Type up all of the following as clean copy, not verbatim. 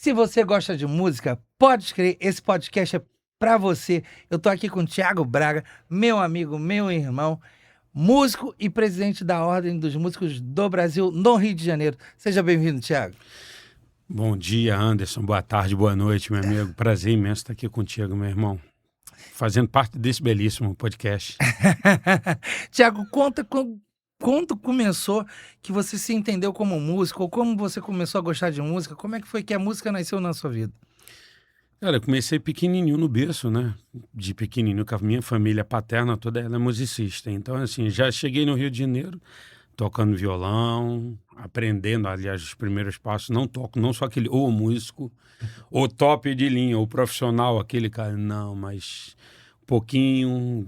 Se você gosta de música, pode escrever, esse podcast é pra você. Eu tô aqui com o Thiago Braga, meu amigo, meu irmão, músico e presidente da Ordem dos Músicos do Brasil, no Rio de Janeiro. Seja bem-vindo, Thiago. Bom dia, Anderson. Boa tarde, boa noite, meu amigo. Prazer imenso estar aqui contigo, meu irmão. Fazendo parte desse belíssimo podcast. Thiago, conta quando começou que você se entendeu como músico, ou como você começou a gostar de música, como é que foi que a música nasceu na sua vida? Cara, eu comecei pequenininho no berço, né? De pequenininho, com a minha família paterna toda ela é musicista. Então, assim, já cheguei no Rio de Janeiro tocando violão, aprendendo, aliás, os primeiros passos. Não toco, não sou aquele ou músico, ou top de linha, ou profissional, aquele cara, não, mas pouquinho,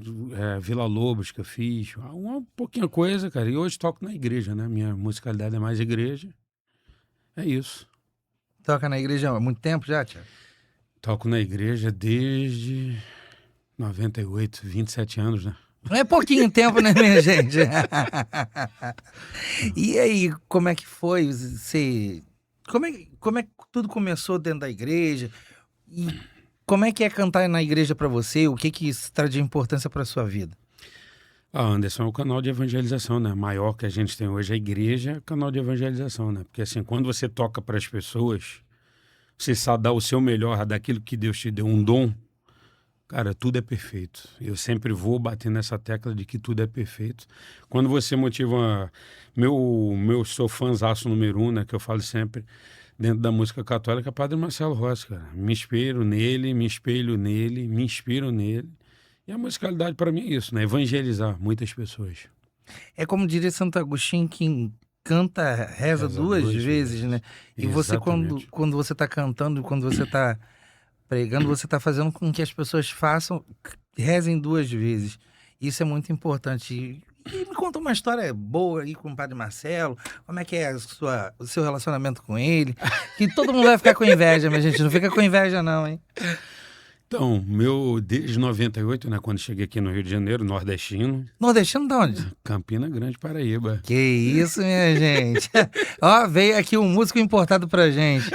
Vila Lobos que eu fiz, uma pouquinha coisa, cara. E hoje toco na igreja, né? Minha musicalidade é mais igreja. É isso. Toca na igreja há muito tempo já, Thiago? Toco na igreja desde 98, 27 anos, né? Não é pouquinho tempo, né, minha gente? E aí, como é que foi? Como é que tudo começou dentro da igreja? E como é que é cantar na igreja pra você? O que isso traz de importância pra sua vida? Anderson, é o canal de evangelização, né? Maior que a gente tem hoje, a igreja é o canal de evangelização, né? Porque assim, quando você toca para as pessoas, você sabe dar o seu melhor daquilo que Deus te deu, um dom, cara, tudo é perfeito. Eu sempre vou bater nessa tecla de que tudo é perfeito. Quando você motiva... Sou fãzaço número 1, né? Que eu falo sempre, dentro da música católica, Padre Marcelo Rossi, cara. Me inspiro nele, me espelho nele, me inspiro nele. E a musicalidade para mim é isso, né? Evangelizar muitas pessoas. É como diria Santo Agostinho, que canta, reza duas vezes, né? E você, Exatamente. quando você tá cantando, quando você tá pregando, você tá fazendo com que as pessoas rezem duas vezes. Isso é muito importante. E me conta uma história boa aí com o Padre Marcelo. Como é que é o seu relacionamento com ele? Que todo mundo vai ficar com inveja, mas gente, não fica com inveja não, hein? Então, desde 98, né, quando cheguei aqui no Rio de Janeiro, nordestino, Nordestino de onde? Campina Grande, Paraíba. Que isso, minha gente. Ó, veio aqui um músico importado pra gente.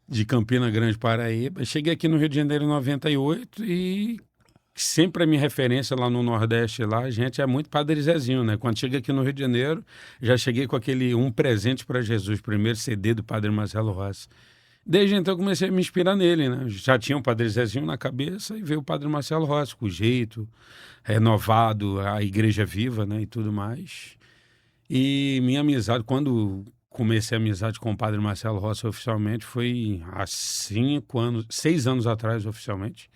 De Campina Grande, Paraíba. Cheguei aqui no Rio de Janeiro em 98 e sempre a minha referência lá no Nordeste, lá, a gente é muito Padre Zezinho, né? Quando cheguei aqui no Rio de Janeiro, já cheguei com aquele Um Presente para Jesus, primeiro CD do Padre Marcelo Rossi. Desde então eu comecei a me inspirar nele, né? Já tinha o Padre Zezinho na cabeça e veio o Padre Marcelo Rossi, com o jeito renovado, a igreja viva, né? E tudo mais. E minha amizade, quando comecei a amizade com o Padre Marcelo Rossi oficialmente, foi há 6 anos atrás, oficialmente.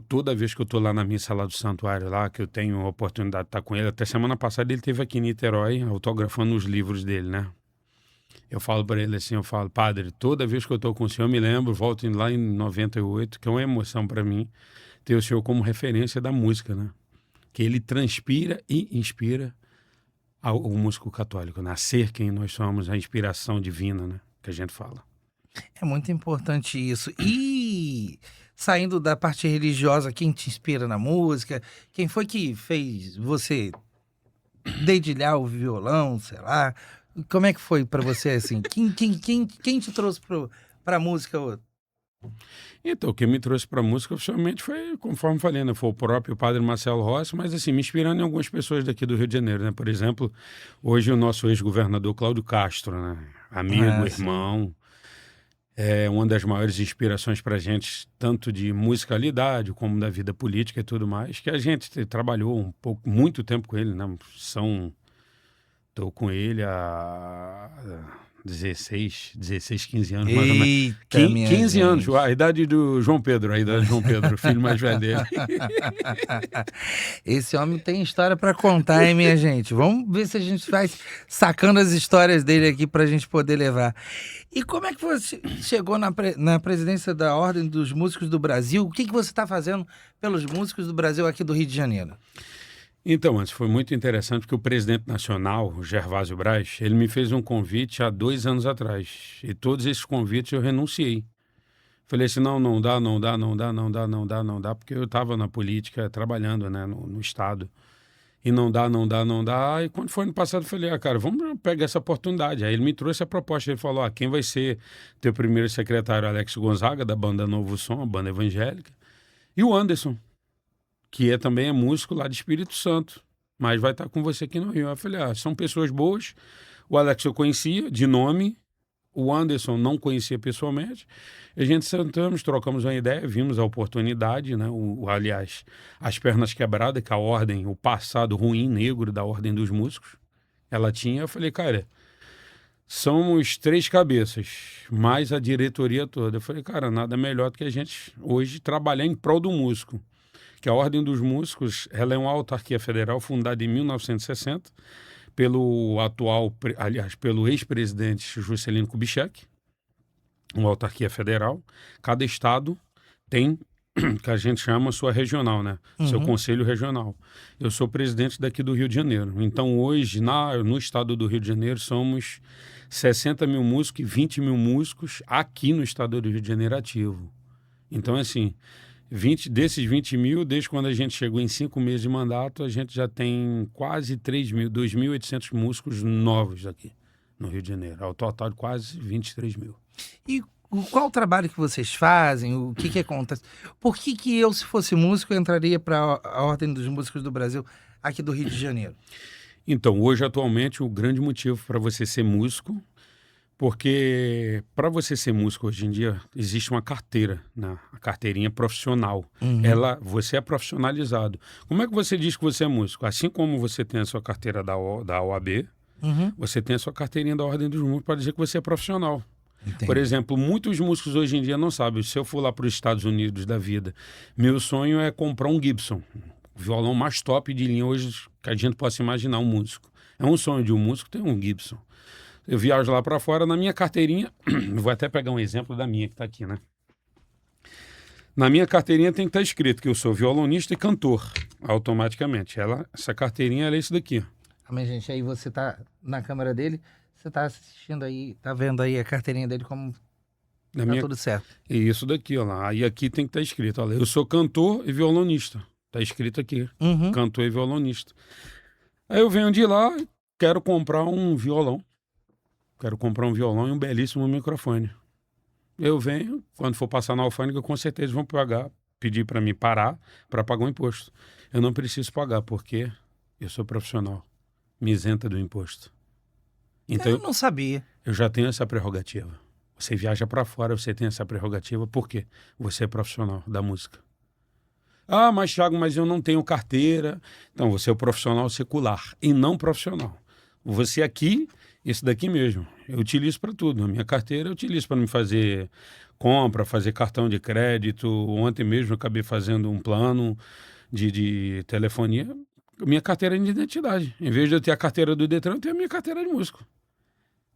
Toda vez que eu tô lá na missa lá do santuário, lá, que eu tenho a oportunidade de estar com ele, até semana passada ele esteve aqui em Niterói, autografando os livros dele, né? Eu falo para ele assim, padre, toda vez que eu estou com o senhor, eu me lembro, volto lá em 98, que é uma emoção para mim, ter o senhor como referência da música, né? Que ele transpira e inspira o músico católico, né? A ser quem nós somos, a inspiração divina, né? Que a gente fala. É muito importante isso. E saindo da parte religiosa, quem te inspira na música? Quem foi que fez você dedilhar o violão, sei lá? Como é que foi pra você, assim? Quem te trouxe pra música? Então, o que me trouxe para a música oficialmente foi, conforme falei, né? Foi o próprio Padre Marcelo Rossi, mas assim, me inspirando em algumas pessoas daqui do Rio de Janeiro, né? Por exemplo, hoje o nosso ex-governador Cláudio Castro, né? Amigo, irmão, é uma das maiores inspirações para a gente, tanto de musicalidade como da vida política e tudo mais, que a gente trabalhou muito tempo com ele, né? Estou com ele há 16, 15 anos, mais ou menos. Eita, minha 15 anos, gente. a idade do João Pedro, o filho mais velho dele. Esse homem tem história pra contar, hein, minha gente? Vamos ver se a gente vai sacando as histórias dele aqui pra gente poder levar. E como é que você chegou na presidência da Ordem dos Músicos do Brasil? O que você está fazendo pelos músicos do Brasil aqui do Rio de Janeiro? Então, antes foi muito interessante porque o presidente nacional, o Gervásio Braz, ele me fez um convite há 2 anos atrás. E todos esses convites eu renunciei. Falei assim, não dá, porque eu estava na política trabalhando, né, no Estado. E não dá, não dá, não dá. E quando foi ano passado, eu falei, cara, vamos pegar essa oportunidade. Aí ele me trouxe a proposta. Ele falou, quem vai ser teu primeiro secretário? Alex Gonzaga, da banda Novo Som, a banda evangélica. E o Anderson, que também é músico lá de Espírito Santo. Mas vai estar com você aqui no Rio. Eu falei, são pessoas boas. O Alex eu conhecia, de nome. O Anderson não conhecia pessoalmente. A gente sentamos, trocamos uma ideia, vimos a oportunidade, né? Aliás, as pernas quebradas, que a ordem, o passado ruim, negro da Ordem dos Músicos, ela tinha. Eu falei, cara, somos 3 cabeças, mais a diretoria toda. Eu falei, cara, nada melhor do que a gente hoje trabalhar em prol do músico. Que a Ordem dos Músicos, ela é uma autarquia federal fundada em 1960, pelo ex-presidente Juscelino Kubitschek, uma autarquia federal. Cada estado tem, que a gente chama sua regional, né? Seu conselho regional. Eu sou presidente daqui do Rio de Janeiro. Então, hoje, no estado do Rio de Janeiro, somos 60 mil músicos e 20 mil músicos aqui no estado do Rio de Janeiro ativo. Então, assim, desses 20 mil, desde quando a gente chegou em 5 meses de mandato, a gente já tem quase 2.800 músicos novos aqui no Rio de Janeiro. Ao total de quase 23 mil. E qual o trabalho que vocês fazem? O que acontece? Por que eu, se fosse músico, entraria para a Ordem dos Músicos do Brasil aqui do Rio de Janeiro? Então, hoje, atualmente, o grande motivo para você ser músico, porque para você ser músico hoje em dia, existe uma carteira, né? A carteirinha profissional. Você é profissionalizado. Como é que você diz que você é músico? Assim como você tem a sua carteira da OAB, você tem a sua carteirinha da Ordem dos Músicos para dizer que você é profissional. Entendi. Por exemplo, muitos músicos hoje em dia não sabem. Se eu for lá para os Estados Unidos da vida, meu sonho é comprar um Gibson, o violão mais top de linha hoje que a gente possa imaginar um músico. É um sonho de um músico ter um Gibson. Eu viajo lá para fora, na minha carteirinha, vou até pegar um exemplo da minha que está aqui, né? Na minha carteirinha tem que estar escrito que eu sou violonista e cantor, automaticamente. Essa carteirinha é isso daqui. Mas, gente, aí você tá na câmera dele, você tá assistindo aí, tá vendo aí a carteirinha dele como tá tudo certo. E isso daqui, ó lá. Aí aqui tem que estar escrito, olha, eu sou cantor e violonista. Tá escrito aqui, cantor e violonista. Aí eu venho de lá, quero comprar um violão. Quero comprar um violão e um belíssimo microfone. Eu venho, quando for passar na alfândega, com certeza vão pedir para mim parar para pagar o imposto. Eu não preciso pagar, porque eu sou profissional. Me isenta do imposto. Então, Eu não sabia. eu já tenho essa prerrogativa. Você viaja para fora, você tem essa prerrogativa, por quê? Você é profissional da música. Mas Thiago, mas eu não tenho carteira. Então, você é o profissional secular e não profissional. Você aqui... Isso daqui mesmo, eu utilizo para tudo. A minha carteira eu utilizo para me fazer compra, fazer cartão de crédito. Ontem mesmo eu acabei fazendo um plano de telefonia. Minha carteira é de identidade. Em vez de eu ter a carteira do Detran, eu tenho a minha carteira de músico.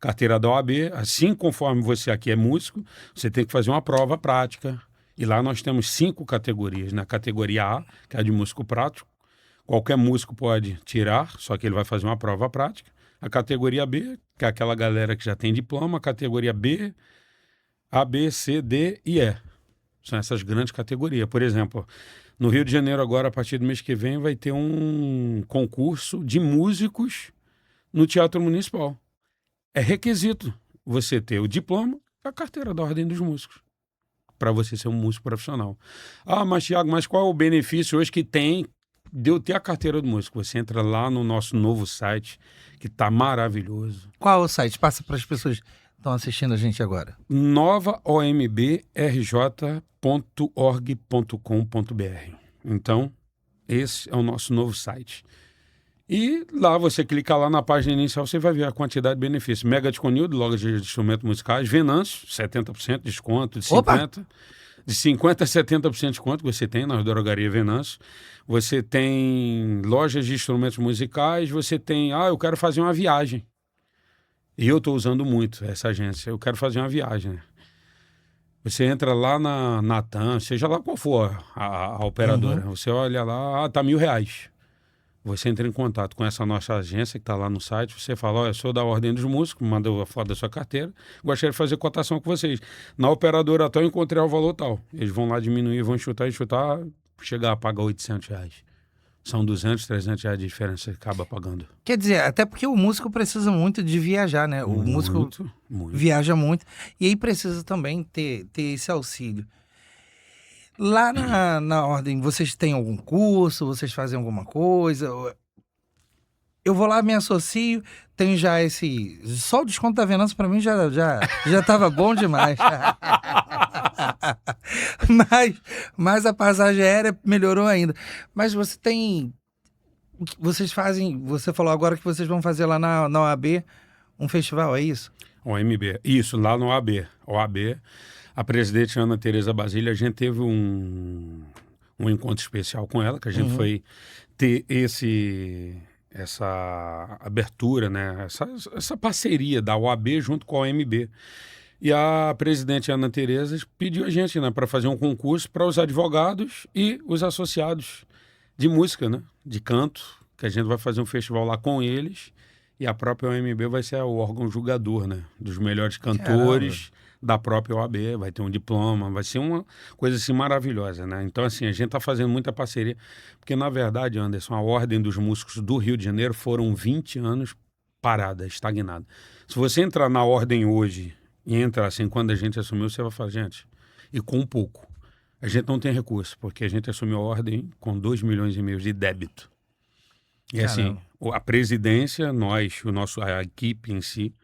Carteira da OAB, assim conforme você aqui é músico, você tem que fazer uma prova prática. E lá nós temos 5 categorias. Na categoria A, que é a de músico prático, qualquer músico pode tirar, só que ele vai fazer uma prova prática. A categoria B, que é aquela galera que já tem diploma. A categoria B, A, B, C, D e E. São essas grandes categorias. Por exemplo, no Rio de Janeiro agora, a partir do mês que vem, vai ter um concurso de músicos no Teatro Municipal. É requisito você ter o diploma e a carteira da Ordem dos Músicos para você ser um músico profissional. Mas Thiago, qual é o benefício hoje que tem de eu ter a carteira do músico? Você entra lá no nosso novo site, que está maravilhoso. Qual é o site? Passa para as pessoas que estão assistindo a gente agora. novaombrj.org.com.br. Então, esse é o nosso novo site. E lá você clica lá na página inicial, você vai ver a quantidade de benefícios. Mega Disconildo, loja de instrumentos musicais. Venâncio, 70% de desconto, de 50%. De 50% a 70% de desconto que você tem na drogaria Venâncio. Você tem lojas de instrumentos musicais, você tem... eu quero fazer uma viagem. E eu estou usando muito essa agência. Eu quero fazer uma viagem. Você entra lá na Natan, seja lá qual for a operadora. Você olha lá, tá R$1.000. Você entra em contato com essa nossa agência que está lá no site, você fala, eu sou da Ordem dos Músicos, manda a foto da sua carteira, gostaria de fazer cotação com vocês. Na operadora tal, eu encontrei o valor tal. Eles vão lá diminuir, vão enxutar, chegar a pagar R$800. São 200, 300 reais de diferença que acaba pagando. Quer dizer, até porque o músico precisa muito de viajar, né? O músico Muito. viaja muito. E aí precisa também ter esse auxílio. Lá na ordem, vocês têm algum curso? Vocês fazem alguma coisa? Eu vou lá, me associo, tenho já esse... Só o desconto da Venâncio pra mim já tava bom demais. mas a passagem aérea melhorou ainda. Mas você tem... Vocês fazem... Você falou agora que vocês vão fazer lá na OAB um festival, é isso? OMB. Isso, lá no OAB. OAB, a presidente Ana Tereza Basílio, a gente teve um encontro especial com ela, que a gente foi ter essa abertura, né? Essa parceria da OAB junto com a OMB. E a presidente Ana Tereza pediu a gente, né, para fazer um concurso para os advogados e os associados de música, né, de canto, que a gente vai fazer um festival lá com eles, e a própria OMB vai ser o órgão julgador, né, dos melhores cantores da própria OAB, vai ter um diploma, vai ser uma coisa assim maravilhosa, né? Então, assim, a gente tá fazendo muita parceria, porque na verdade, Anderson, a Ordem dos Músicos do Rio de Janeiro foram 20 anos parada, estagnada. Se você entrar na Ordem hoje e entra assim, quando a gente assumiu, você vai falar, gente, e com pouco. A gente não tem recurso, porque a gente assumiu a Ordem com 2,5 milhões de débito. E assim, a presidência, a equipe em si,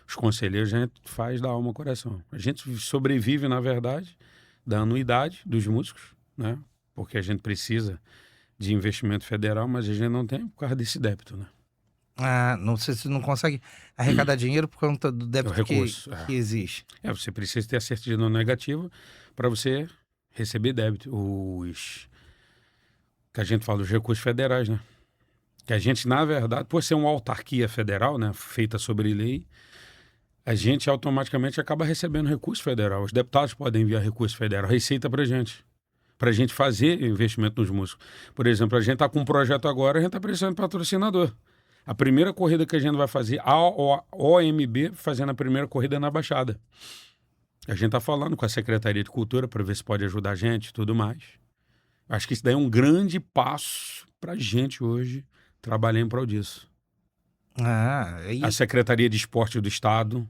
os conselheiros, a gente faz da alma ao coração. A gente sobrevive, na verdade, da anuidade dos músicos, né? Porque a gente precisa de investimento federal, mas a gente não tem por causa desse débito, né? Ah, não sei se não consegue arrecadar dinheiro por conta do débito recurso, que existe. Você precisa ter a certidão negativa para você receber débito. Que a gente fala dos recursos federais, né? Que a gente, na verdade, por ser uma autarquia federal, né, feita sobre lei, a gente automaticamente acaba recebendo recurso federal. Os deputados podem enviar recurso federal, receita para a gente fazer investimento nos músicos. Por exemplo, a gente está com um projeto agora, a gente está precisando de patrocinador. A primeira corrida que a gente vai fazer, a OMB fazendo a primeira corrida na Baixada. A gente está falando com a Secretaria de Cultura para ver se pode ajudar a gente e tudo mais. Acho que isso daí é um grande passo para a gente hoje trabalhar em prol disso. A Secretaria de Esporte do Estado,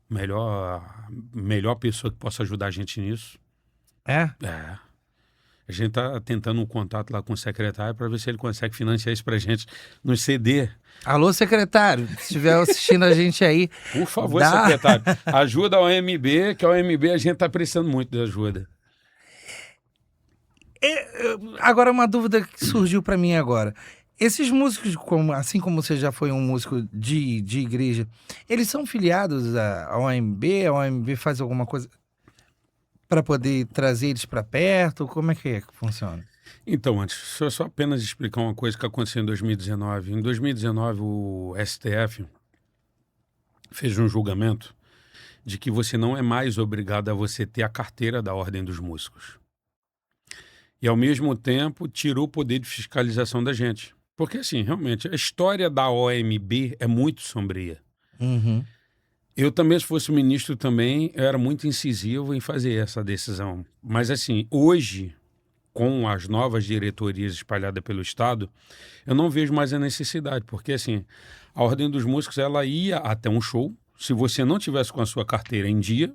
melhor pessoa que possa ajudar a gente nisso. É? É. A gente tá tentando um contato lá com o secretário para ver se ele consegue financiar isso pra gente nos ceder. Alô, secretário, se estiver assistindo a gente aí... Por favor, secretário, ajuda a OMB, que a OMB a gente tá precisando muito de ajuda. Agora, uma dúvida que surgiu para mim agora. Esses músicos, assim como você já foi um músico de igreja, eles são filiados à OMB? A OMB faz alguma coisa para poder trazer eles para perto? Como é que funciona? Então, antes, deixa eu só apenas explicar uma coisa que aconteceu em 2019. Em 2019, o STF fez um julgamento de que você não é mais obrigado a você ter a carteira da Ordem dos Músicos. E, ao mesmo tempo, tirou o poder de fiscalização da gente. Porque, assim, realmente, a história da OMB é muito sombria. Uhum. Eu também, se fosse ministro também, eu era muito incisivo em fazer essa decisão. Mas, assim, hoje, com as novas diretorias espalhadas pelo Estado, eu não vejo mais a necessidade. Porque, assim, a Ordem dos Músicos, ela ia até um show. Se você não tivesse com a sua carteira em dia,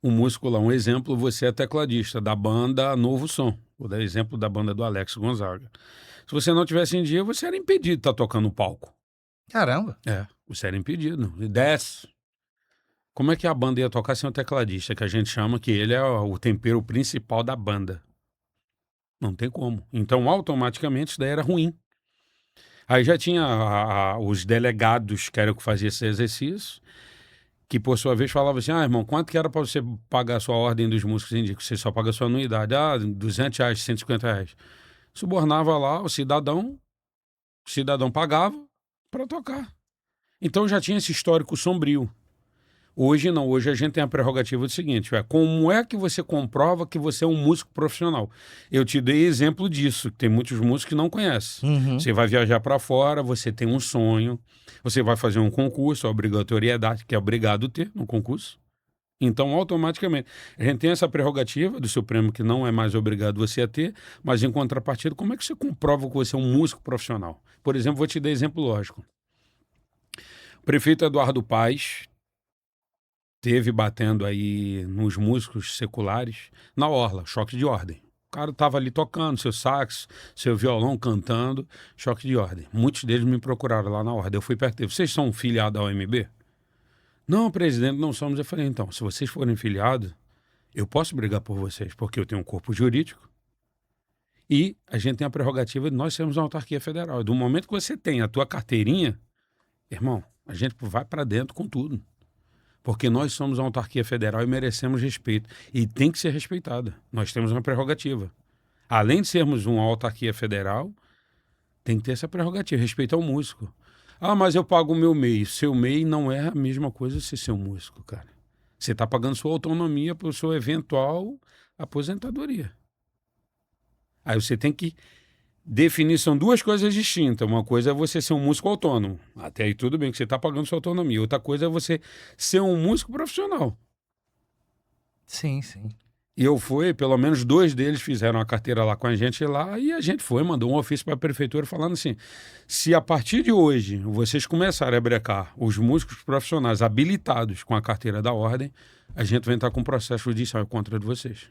um músico lá, um exemplo, você é tecladista da banda Novo Som. Vou dar exemplo da banda do Alex Gonzaga. Se você não tivesse em dia, você era impedido de estar tocando no palco. Caramba! Você era impedido. E desce. Como é que a banda ia tocar sem o tecladista, que a gente chama que ele é o tempero principal da banda? Não tem como. Então, automaticamente, isso daí era ruim. Aí já tinha os delegados que eram que faziam esse exercício, que por sua vez falava assim, irmão, quanto que era para você pagar a sua Ordem dos Músicos em dia? Que você só paga a sua anuidade. R$200, R$150. Subornava lá o cidadão pagava para tocar. Então já tinha esse histórico sombrio. Hoje não, hoje a gente tem a prerrogativa do seguinte, como é que você comprova que você é um músico profissional? Eu te dei exemplo disso, que tem muitos músicos que não conhecem. Uhum. Você vai viajar para fora, você tem um sonho, você vai fazer um concurso, a obrigatoriedade, que é obrigado a ter no concurso. Então, automaticamente, a gente tem essa prerrogativa do Supremo, que não é mais obrigado você a ter, mas em contrapartida, como é que você comprova que você é um músico profissional? Por exemplo, vou te dar exemplo lógico. O prefeito Eduardo Paes teve batendo aí nos músicos seculares na orla, choque de ordem. O cara estava ali tocando seu sax, seu violão, cantando, choque de ordem. Muitos deles me procuraram lá na ordem. Eu fui perto dele. Vocês são filiados à OMB? Não, presidente, não somos. Eu falei, então, se vocês forem filiados, eu posso brigar por vocês, porque eu tenho um corpo jurídico e a gente tem a prerrogativa de nós sermos uma autarquia federal. Do momento que você tem a tua carteirinha, irmão, a gente vai para dentro com tudo. Porque nós somos uma autarquia federal e merecemos respeito. E tem que ser respeitada. Nós temos uma prerrogativa. Além de sermos uma autarquia federal, tem que ter essa prerrogativa, respeitar o músico. Ah, mas eu pago o meu MEI. Seu MEI não é a mesma coisa se ser um músico, cara. Você está pagando sua autonomia para sua eventual aposentadoria. Aí você tem que definir, são duas coisas distintas. Uma coisa é você ser um músico autônomo. Até aí tudo bem que você está pagando sua autonomia. Outra coisa é você ser um músico profissional. Sim, sim. E eu fui, pelo menos 2 deles fizeram a carteira lá com a gente lá, e a gente foi, mandou um ofício para a prefeitura falando assim, se a partir de hoje vocês começarem a brecar os músicos profissionais habilitados com a carteira da ordem, a gente vai entrar com um processo judicial contra de vocês.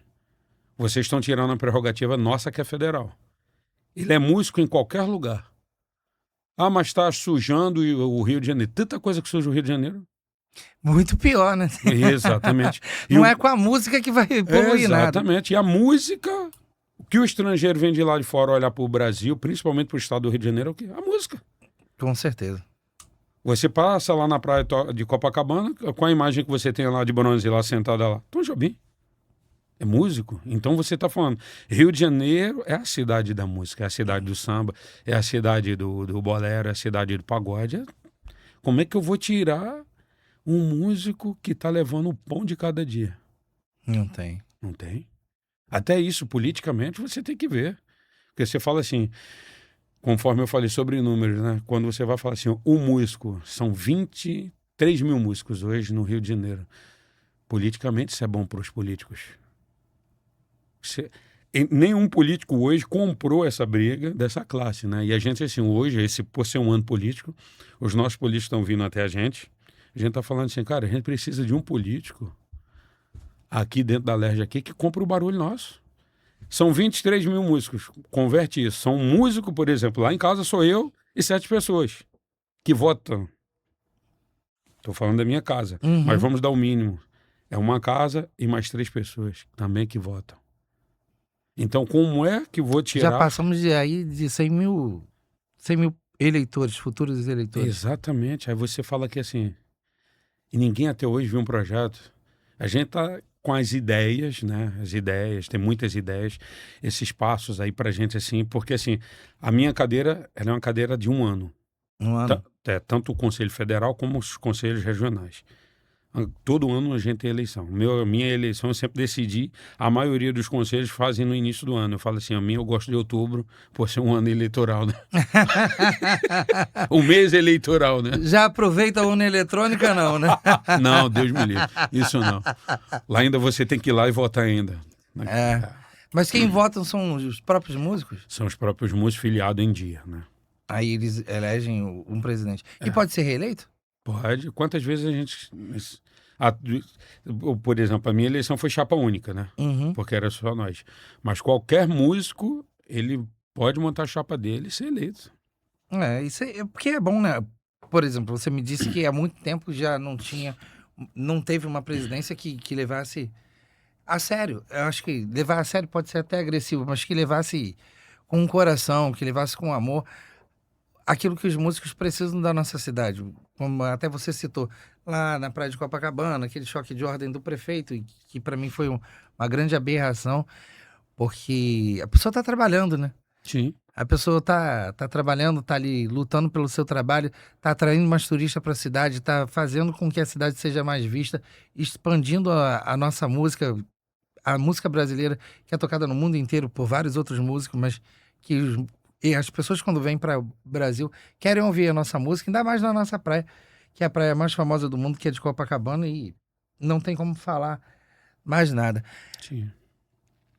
Vocês estão tirando a prerrogativa nossa, que é federal. Ele é músico em qualquer lugar. Ah, mas está sujando o Rio de Janeiro. Tanta coisa que suja o Rio de Janeiro. Muito pior, né? Exatamente. Não é com a música que vai poluir nada. Exatamente. E a música, o que o estrangeiro vem de lá de fora olhar para o Brasil, principalmente para o estado do Rio de Janeiro, é o quê? A música. Com certeza. Você passa lá na praia de Copacabana, com a imagem que você tem lá de bronze, lá sentada lá. Tom Jobim. É músico. Então você está falando, Rio de Janeiro é a cidade da música, é a cidade do samba, é a cidade do bolero, é a cidade do pagode. Como é que eu vou tirar um músico que está levando o pão de cada dia? Não tem. Não tem. Até isso, politicamente, você tem que ver. Porque você fala assim, conforme eu falei sobre números, né? Quando você vai falar assim, o músico, são 23 mil músicos hoje no Rio de Janeiro. Politicamente, isso é bom para os políticos. Nenhum político hoje comprou essa briga dessa classe, né? E a gente, assim, hoje, por ser um ano político, os nossos políticos estão vindo até a gente está falando assim, cara, a gente precisa de um político aqui dentro da LERJ aqui que compra o barulho nosso. São 23 mil músicos, converte isso. São um músico, por exemplo, lá em casa sou eu e 7 pessoas que votam. Estou falando da minha casa, mas vamos dar o mínimo. É uma casa e mais 3 pessoas também que votam. Então, como é que vou tirar... Já passamos de 100 mil eleitores, futuros eleitores. Exatamente. Aí você fala que assim... E ninguém até hoje viu um projeto. A gente tá com as ideias, né? As ideias, tem muitas ideias, esses passos aí pra gente, assim, porque assim, a minha cadeira, ela é uma cadeira de 1 ano. Um ano. Tanto o Conselho Federal como os conselhos regionais. Todo ano a gente tem eleição. Minha eleição eu sempre decidi, a maioria dos conselhos fazem no início do ano. Eu falo assim, a minha eu gosto de outubro, por ser um ano eleitoral, né? Um mês eleitoral, né? Já aproveita a urna eletrônica, não, né? Não, Deus me livre. Isso não. Lá ainda você tem que ir lá e votar ainda. É. Mas quem votam são os próprios músicos? São os próprios músicos filiados em dia, né? Aí eles elegem um presidente. E pode ser reeleito? Pode. Quantas vezes a gente... por exemplo, a minha eleição foi chapa única, né? Porque era só nós. Mas qualquer músico, ele pode montar a chapa dele e ser eleito. Isso é porque é bom, né? Por exemplo, você me disse que há muito tempo já não teve uma presidência que levasse a sério. Eu acho que levar a sério pode ser até agressivo, mas que levasse com um coração, que levasse com amor aquilo que os músicos precisam da nossa cidade. Como até você citou, lá na praia de Copacabana, aquele choque de ordem do prefeito, que para mim foi uma grande aberração, porque a pessoa está trabalhando, né? Sim. A pessoa tá trabalhando, tá ali lutando pelo seu trabalho, tá atraindo mais turistas para a cidade, tá fazendo com que a cidade seja mais vista, expandindo a nossa música, a música brasileira, que é tocada no mundo inteiro por vários outros músicos, mas que e as pessoas quando vêm para o Brasil querem ouvir a nossa música, ainda mais na nossa praia, que é a praia mais famosa do mundo, que é de Copacabana, e não tem como falar mais nada. Sim.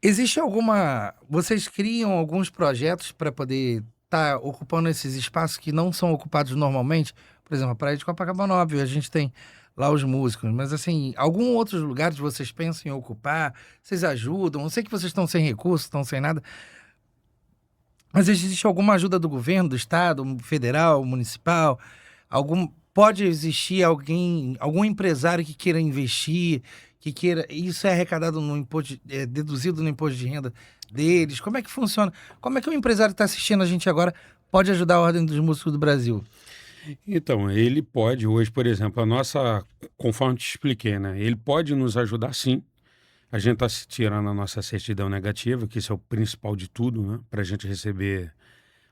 Existe alguma... Vocês criam alguns projetos para poder estar ocupando esses espaços que não são ocupados normalmente? Por exemplo, a Praia de Copacabana, óbvio, a gente tem lá os músicos, mas assim, algum outros lugares vocês pensam em ocupar? Vocês ajudam? Eu sei que vocês estão sem recursos, estão sem nada, mas existe alguma ajuda do governo, do estado, federal, municipal? Pode existir algum empresário que queira investir, que queira... Isso é arrecadado no imposto, deduzido no imposto de renda deles? Como é que funciona? Como é que o empresário que está assistindo a gente agora pode ajudar a Ordem dos Músicos do Brasil? Então, ele pode hoje, por exemplo, conforme eu te expliquei, né? Ele pode nos ajudar sim. A gente está tirando a nossa certidão negativa, que isso é o principal de tudo, né? Para a gente receber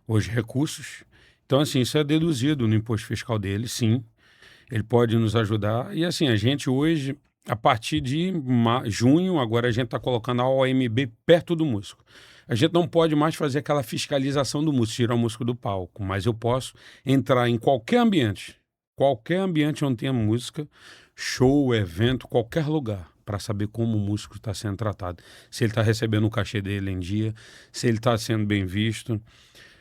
hoje recursos. Então, assim, isso é deduzido no imposto fiscal dele, sim. Ele pode nos ajudar. E assim, a gente hoje, a partir de junho, agora a gente está colocando a OMB perto do músico. A gente não pode mais fazer aquela fiscalização do músico, tirar o músico do palco, mas eu posso entrar em qualquer ambiente onde tenha música, show, evento, qualquer lugar, para saber como o músico está sendo tratado. Se ele está recebendo o cachê dele em dia, se ele está sendo bem visto,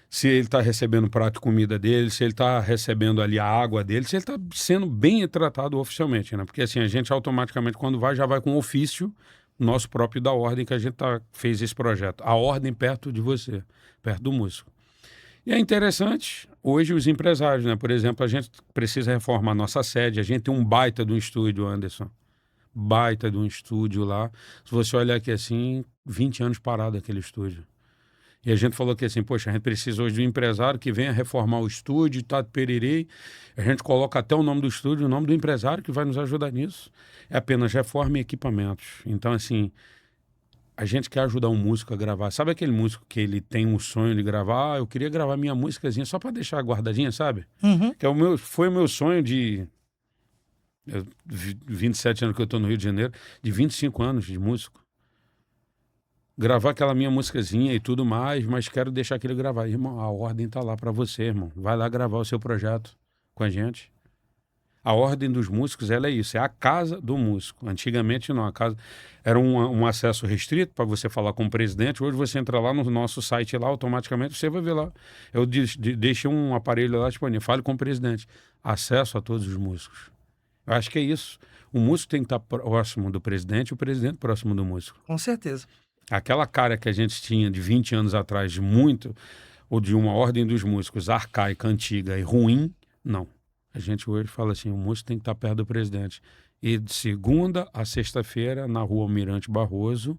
se ele está recebendo o prato de comida dele, se ele está recebendo ali a água dele, se ele está sendo bem tratado oficialmente, né? Porque assim, a gente automaticamente, quando vai, já vai com um ofício nosso próprio da ordem que a gente fez esse projeto. A ordem perto de você, perto do músico. E é interessante, hoje os empresários, né? Por exemplo, a gente precisa reformar a nossa sede, a gente tem um baita de um estúdio, Anderson. Baita de um estúdio lá. Se você olhar aqui assim, 20 anos parado aquele estúdio. E a gente falou que assim, poxa, a gente precisa hoje de um empresário que venha reformar o estúdio, tá, pererei. A gente coloca até o nome do estúdio, o nome do empresário que vai nos ajudar nisso. É apenas reforma e equipamentos. Então, assim, a gente quer ajudar um músico a gravar. Sabe aquele músico que ele tem um sonho de gravar? Ah, eu queria gravar minha músicazinha só para deixar guardadinha, sabe? Uhum. Que foi o meu sonho de 27 anos que eu estou no Rio de Janeiro, de 25 anos de músico. Gravar aquela minha músicazinha e tudo mais, mas quero deixar aquele gravar. Irmão, a ordem tá lá para você, irmão. Vai lá gravar o seu projeto com a gente. A Ordem dos Músicos, ela é isso, é a casa do músico. Antigamente não, a casa era um acesso restrito para você falar com o presidente. Hoje você entra lá no nosso site lá, automaticamente você vai ver lá. Eu deixei um aparelho lá disponível, fale com o presidente. Acesso a todos os músicos. Eu acho que é isso. O músico tem que estar próximo do presidente e o presidente próximo do músico. Com certeza. Aquela cara que a gente tinha de 20 anos atrás, ou de uma ordem dos músicos arcaica, antiga e ruim, não. A gente hoje fala assim, o músico tem que estar perto do presidente. E de segunda a sexta-feira, na rua Almirante Barroso,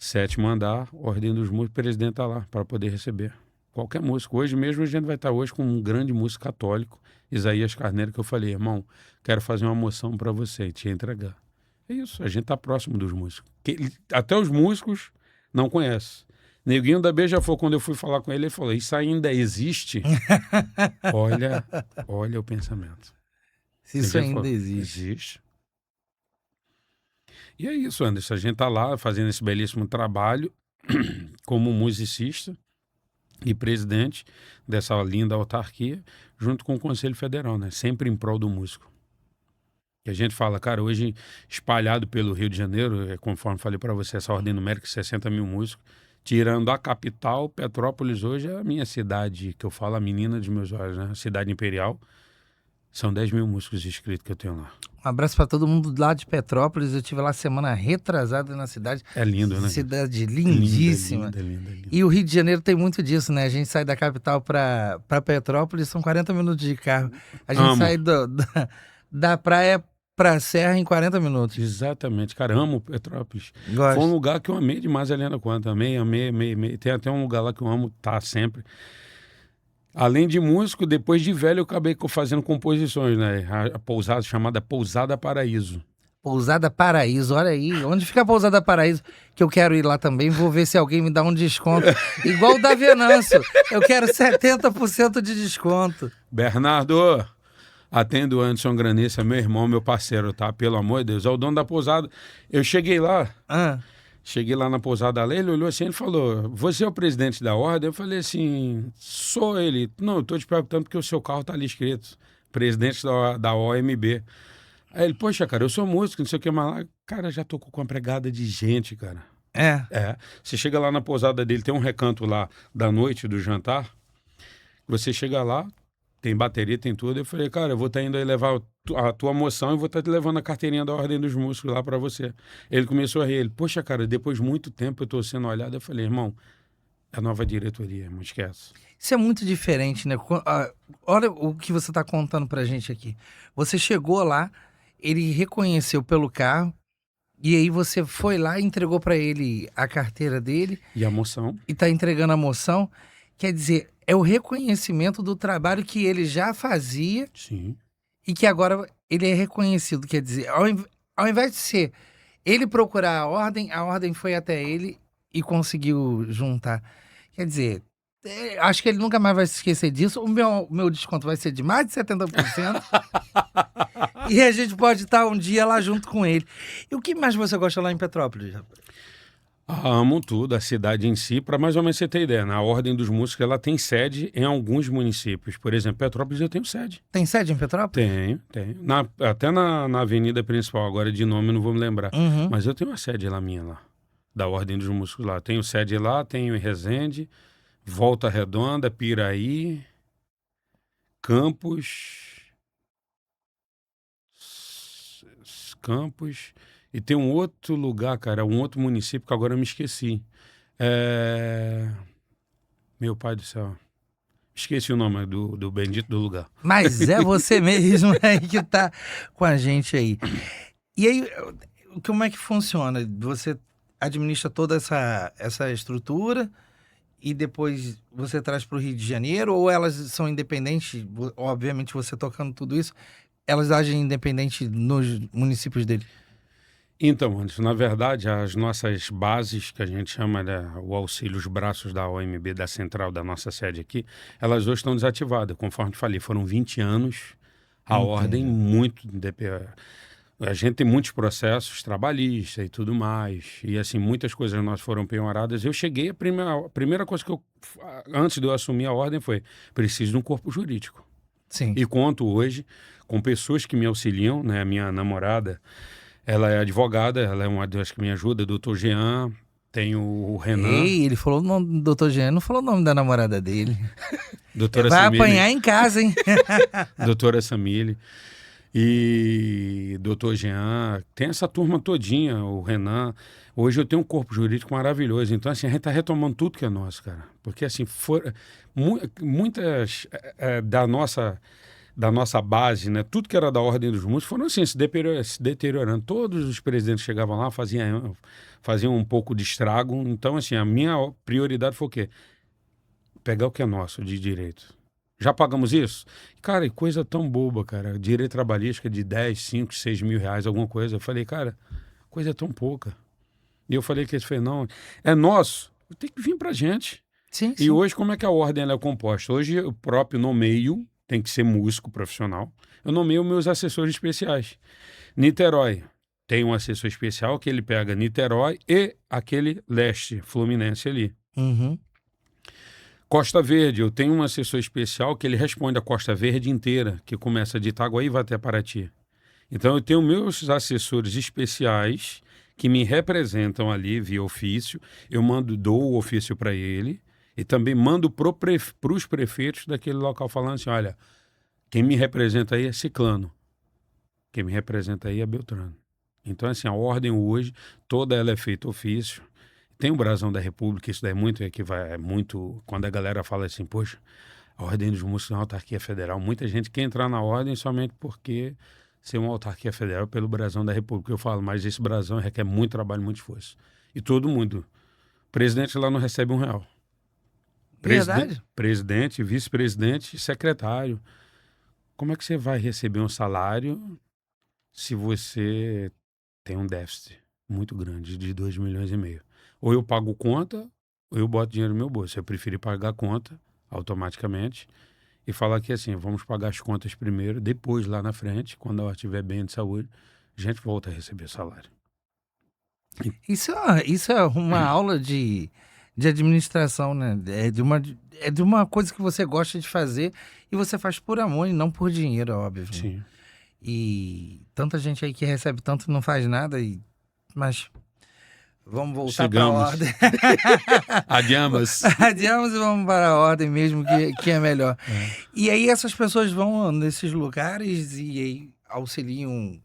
7º andar, ordem dos músicos, o presidente está lá para poder receber. Qualquer músico. Hoje mesmo a gente vai estar hoje com um grande músico católico, Isaías Carneiro, que eu falei, irmão, quero fazer uma moção para você e te entregar. É isso, a gente está próximo dos músicos. Até os músicos não conhecem. Neguinho da Beija-Flor, quando eu fui falar com ele, ele falou, isso ainda existe? Olha o pensamento. Isso ainda existe. Existe. E é isso, Anderson, a gente está lá fazendo esse belíssimo trabalho como musicista e presidente dessa linda autarquia, junto com o Conselho Federal, né? Sempre em prol do músico. E a gente fala, cara, hoje espalhado pelo Rio de Janeiro, conforme falei para você, essa ordem numérica, 60 mil músicos, tirando a capital, Petrópolis hoje é a minha cidade, que eu falo a menina dos meus olhos, né? A cidade imperial, são 10 mil músicos inscritos que eu tenho lá. Um abraço para todo mundo lá de Petrópolis, eu estive lá semana retrasada na cidade. É lindo, né? Cidade lindíssima. Linda. E o Rio de Janeiro tem muito disso, né? A gente sai da capital para Petrópolis, são 40 minutos de carro. A gente sai da praia pra Serra em 40 minutos. Exatamente, cara, amo Petrópolis. Gosto. Foi um lugar que eu amei demais, Helena Quanta. Amei. Tem até um lugar lá que eu amo, tá sempre. Além de músico, depois de velho eu acabei fazendo composições, né? A pousada chamada Pousada Paraíso. Pousada Paraíso, olha aí. Onde fica a Pousada Paraíso? Que eu quero ir lá também. Vou ver se alguém me dá um desconto. Igual o da Venâncio. Eu quero 70% de desconto. Bernardo, atendo o Anderson Graniça, meu irmão, meu parceiro, tá? Pelo amor de Deus. É o dono da pousada. Eu cheguei lá. Cheguei lá na pousada lá, ele olhou assim, ele falou, você é o presidente da ordem? Eu falei assim, sou ele. Não, eu tô te perguntando porque o seu carro tá ali escrito, presidente da OMB. Aí ele, poxa, cara, eu sou músico, não sei o que, mas lá, cara, já tocou com uma pregada de gente, cara. É. Você chega lá na pousada dele, tem um recanto lá da noite, do jantar, você chega lá, tem bateria, tem tudo. Eu falei, cara, eu vou estar indo aí levar a tua moção e vou estar te levando a carteirinha da Ordem dos Músicos lá pra você. Ele começou a rir, ele, poxa, cara, depois de muito tempo eu tô sendo olhado. Eu falei, irmão, é a nova diretoria, não esquece. Isso é muito diferente, né? Olha o que você tá contando pra gente aqui. Você chegou lá, ele reconheceu pelo carro, e aí você foi lá e entregou pra ele a carteira dele E a moção? e tá entregando a moção. Quer dizer, é o reconhecimento do trabalho que ele já fazia Sim. e que agora ele é reconhecido. Quer dizer, ao invés de ser ele procurar a ordem foi até ele e conseguiu juntar. Quer dizer, acho que ele nunca mais vai se esquecer disso. O meu desconto vai ser de mais de 70%. E a gente pode estar um dia lá junto com ele. E o que mais você gosta lá em Petrópolis, rapaz? Amo tudo, a cidade em si, para mais ou menos você ter ideia. Na Ordem dos Músicos, ela tem sede em alguns municípios. Por exemplo, Petrópolis eu tenho sede. Tem sede em Petrópolis? Tenho. Até na avenida principal, agora de nome eu não vou me lembrar. Uhum. Mas eu tenho uma sede lá minha lá, da Ordem dos Músicos lá. Tenho sede lá, tenho em Resende, Volta Redonda, Piraí, Campos, e tem um outro lugar, cara, um outro município que agora eu me esqueci. Meu pai do céu. Esqueci o nome do bendito do lugar. Mas é você mesmo aí que tá com a gente aí. E aí, como é que funciona? Você administra toda essa estrutura e depois você traz para o Rio de Janeiro? Ou elas são independentes? Obviamente, você tocando tudo isso, elas agem independente nos municípios dele? Então, Anderson, na verdade, as nossas bases, que a gente chama o auxílio, os braços da OMB, da central da nossa sede aqui, elas hoje estão desativadas. Conforme te falei, foram 20 anos, a ordem muito... A gente tem muitos processos trabalhistas e tudo mais, e assim, muitas coisas nossas foram penhoradas. Eu cheguei, a primeira coisa que eu, antes de eu assumir a ordem foi, preciso de um corpo jurídico. Sim. E conto hoje com pessoas que me auxiliam, né? A minha namorada, ela é advogada, ela é uma das que me ajuda, doutor Jean, tem o Renan. Ei, ele falou o nome do doutor Jean, não falou o nome da namorada dele. Doutora Vai Samile, apanhar em casa, hein? doutora Samile e doutor Jean, tem essa turma todinha, o Renan. Hoje eu tenho um corpo jurídico maravilhoso, então assim, a gente está retomando tudo que é nosso, cara. Porque assim, muitas da nossa base, né? Tudo que era da Ordem dos Músicos foram assim, se deteriorando. Todos os presidentes chegavam lá, faziam um pouco de estrago. Então, assim, a minha prioridade foi o quê? Pegar o que é nosso de direito. Já pagamos isso? Cara, coisa tão boba, cara. Direito trabalhista de 10, 5, 6 mil reais, alguma coisa. Eu falei, cara, coisa tão pouca. E eu falei que ele fez, não, é nosso, tem que vir pra gente. Sim, E hoje, como é que a ordem ela é composta? Hoje, eu próprio nomeio, tem que ser músico profissional, eu nomeio meus assessores especiais. Niterói, tem um assessor especial que ele pega Niterói e aquele leste fluminense ali. Uhum. Costa Verde, eu tenho um assessor especial que ele responde a Costa Verde inteira, que começa de Itaguaí e vai até Paraty. Então, eu tenho meus assessores especiais que me representam ali via ofício, eu dou o ofício para ele e também mando para os prefeitos daquele local falando assim, olha, quem me representa aí é Ciclano, quem me representa aí é Beltrano. Então, assim, a ordem hoje, toda ela é feita ofício. Tem o brasão da República, isso daí é muito, quando a galera fala assim, poxa, a Ordem dos Músicos é uma autarquia federal, muita gente quer entrar na ordem somente porque ser uma autarquia federal pelo brasão da República. Eu falo, mas esse brasão requer muito trabalho, muito esforço. E todo mundo. O presidente lá não recebe R$1. Verdade? Presidente, vice-presidente, secretário. Como é que você vai receber um salário se você tem um déficit muito grande de 2,5 milhões? Ou eu pago conta, ou eu boto dinheiro no meu bolso. Eu prefiro pagar a conta automaticamente e falar que assim, vamos pagar as contas primeiro, depois lá na frente, quando ela estiver bem de saúde, a gente volta a receber salário. Isso é uma aula de administração, né? É de uma coisa que você gosta de fazer e você faz por amor e não por dinheiro, óbvio. Né? Sim. E tanta gente aí que recebe tanto e não faz nada, mas vamos voltar para a Chegamos. ordem. Adiamos. Adiamos e vamos para a ordem mesmo, que é melhor. E aí essas pessoas vão nesses lugares e aí auxiliam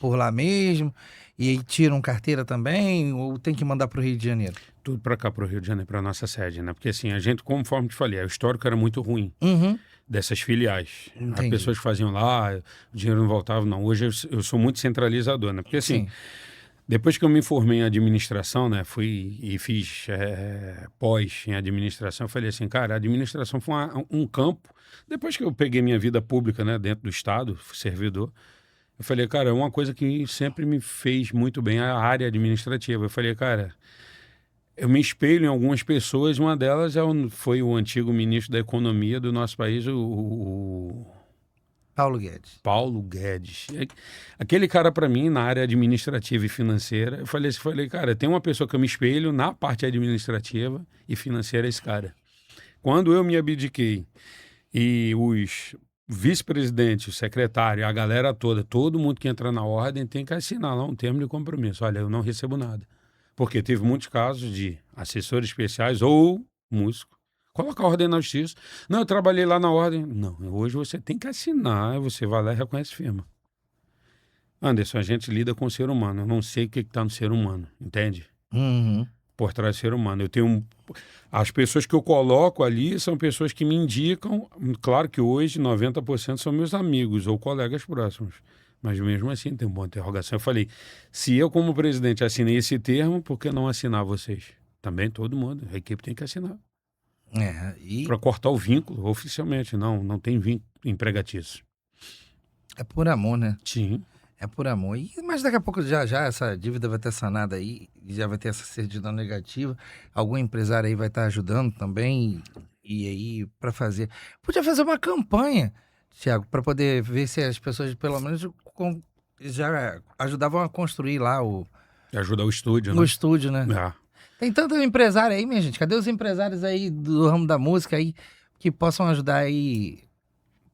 por lá mesmo, e aí tiram carteira também, ou tem que mandar para o Rio de Janeiro? Tudo para cá, para o Rio de Janeiro, para nossa sede, né? Porque assim, a gente, conforme te falei, o histórico era muito ruim Uhum. dessas filiais. As Entendi. pessoas faziam lá, o dinheiro não voltava, não. Hoje eu sou muito centralizador, né? Porque assim, Sim. depois que eu me formei em administração, né? Fui e fiz pós em administração, eu falei assim, cara, a administração foi um campo. Depois que eu peguei minha vida pública, né? Dentro do Estado, fui servidor, eu falei, cara, é uma coisa que sempre me fez muito bem a área administrativa. Eu falei, cara, eu me espelho em algumas pessoas, uma delas foi o antigo ministro da Economia do nosso país, o Paulo Guedes. Paulo Guedes. Aquele cara, para mim, na área administrativa e financeira, eu falei, cara, tem uma pessoa que eu me espelho na parte administrativa e financeira, é esse cara. Quando eu me abdiquei e os vice-presidentes, o secretário, a galera toda, todo mundo que entra na ordem tem que assinar lá um termo de compromisso. Olha, eu não recebo nada. Porque teve muitos casos de assessores especiais ou músico. Coloca a ordem na justiça. Não, eu trabalhei lá na ordem. Não, hoje você tem que assinar, você vai lá e reconhece firma. Anderson, a gente lida com o ser humano. Eu não sei o que está no ser humano, entende? Uhum. Por trás do ser humano. As pessoas que eu coloco ali são pessoas que me indicam. Claro que hoje 90% são meus amigos ou colegas próximos. Mas mesmo assim tem uma boa interrogação. Eu falei, se eu como presidente assinei esse termo, por que não assinar vocês? Também todo mundo, a equipe tem que assinar. Para cortar o vínculo oficialmente. Não tem vínculo empregatício. É por amor, né? Sim. É por amor. Mas daqui a pouco já essa dívida vai ter sanada aí, e já vai ter essa certidão negativa. Algum empresário aí vai estar ajudando também, e aí para fazer. Podia fazer uma campanha, Thiago, para poder ver se as pessoas pelo menos já ajudavam a construir lá Ajudar o estúdio, o né? estúdio, né? Tem tanto empresário aí, minha gente. Cadê os empresários aí do ramo da música aí que possam ajudar aí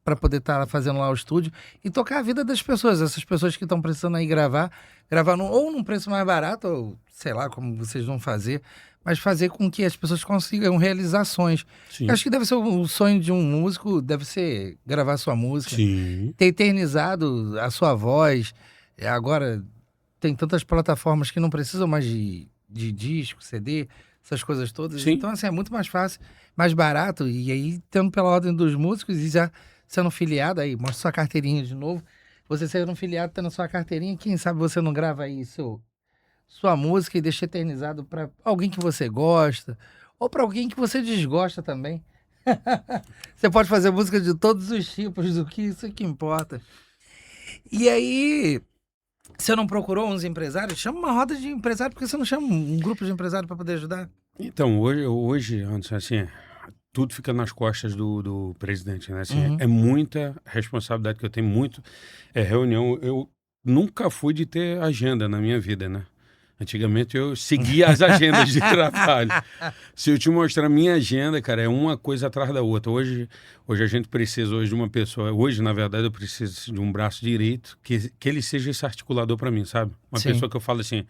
para poder estar fazendo lá o estúdio e tocar a vida das pessoas, essas pessoas que estão precisando aí gravar ou num preço mais barato, ou sei lá como vocês vão fazer, mas fazer com que as pessoas consigam realizar sonhos. Sim. Eu acho que deve ser o sonho de um músico, deve ser gravar sua música, Sim. ter eternizado a sua voz. Agora tem tantas plataformas que não precisam mais de disco, CD, essas coisas todas. Sim. Então assim, é muito mais fácil, mais barato, e aí tendo pela ordem dos músicos e já sendo filiado, aí mostra sua carteirinha de novo. Você sendo filiado, tendo sua carteirinha, quem sabe você não grava aí sua música e deixa eternizado para alguém que você gosta, ou para alguém que você desgosta também. Você pode fazer música de todos os tipos, isso que importa. E aí, você não procurou uns empresários? Chama uma roda de empresário, porque você não chama um grupo de empresário para poder ajudar? Então, hoje, Anderson, assim, tudo fica nas costas do presidente, né? Assim, Uhum. é muita responsabilidade que eu tenho, reunião. Eu nunca fui de ter agenda na minha vida, né? Antigamente eu seguia as agendas de trabalho. Se eu te mostrar minha agenda, cara, é uma coisa atrás da outra. Hoje a gente precisa de uma pessoa. Hoje, na verdade, eu preciso de um braço direito que ele seja esse articulador para mim, sabe? Uma Sim. pessoa que eu falo assim,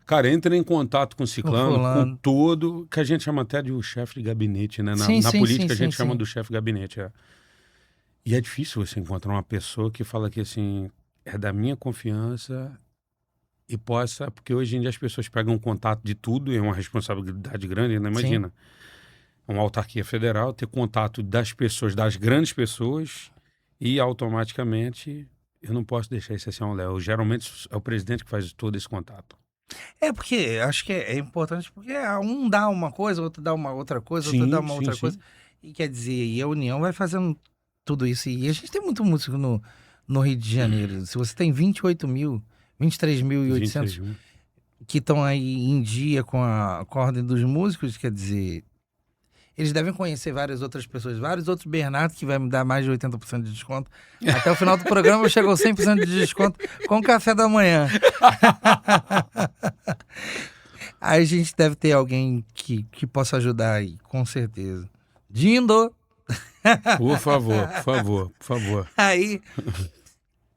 cara, entra em contato com o ciclano, com todo, que a gente chama até de o chefe de gabinete, né? Na política a gente chama do chefe de gabinete. E é difícil você encontrar uma pessoa que fala que assim, é da minha confiança e possa, porque hoje em dia as pessoas pegam contato de tudo, é uma responsabilidade grande, né? Imagina, uma autarquia federal ter contato das pessoas, das grandes pessoas, e automaticamente eu não posso deixar isso assim ao Léo. Geralmente é o presidente que faz todo esse contato. Porque acho que é importante, porque um dá uma coisa, outro dá uma outra coisa, outro dá uma outra coisa. E quer dizer, e a União vai fazendo tudo isso. E a gente tem muito músico no Rio de Janeiro. Se você tem 23.800 que estão aí em dia com a ordem dos músicos, quer dizer, eles devem conhecer várias outras pessoas, vários outros Bernardo que vai me dar mais de 80% de desconto. Até o final do programa chegou 100% de desconto com o café da manhã. Aí a gente deve ter alguém que possa ajudar aí, com certeza. Dindo! Por favor. Aí,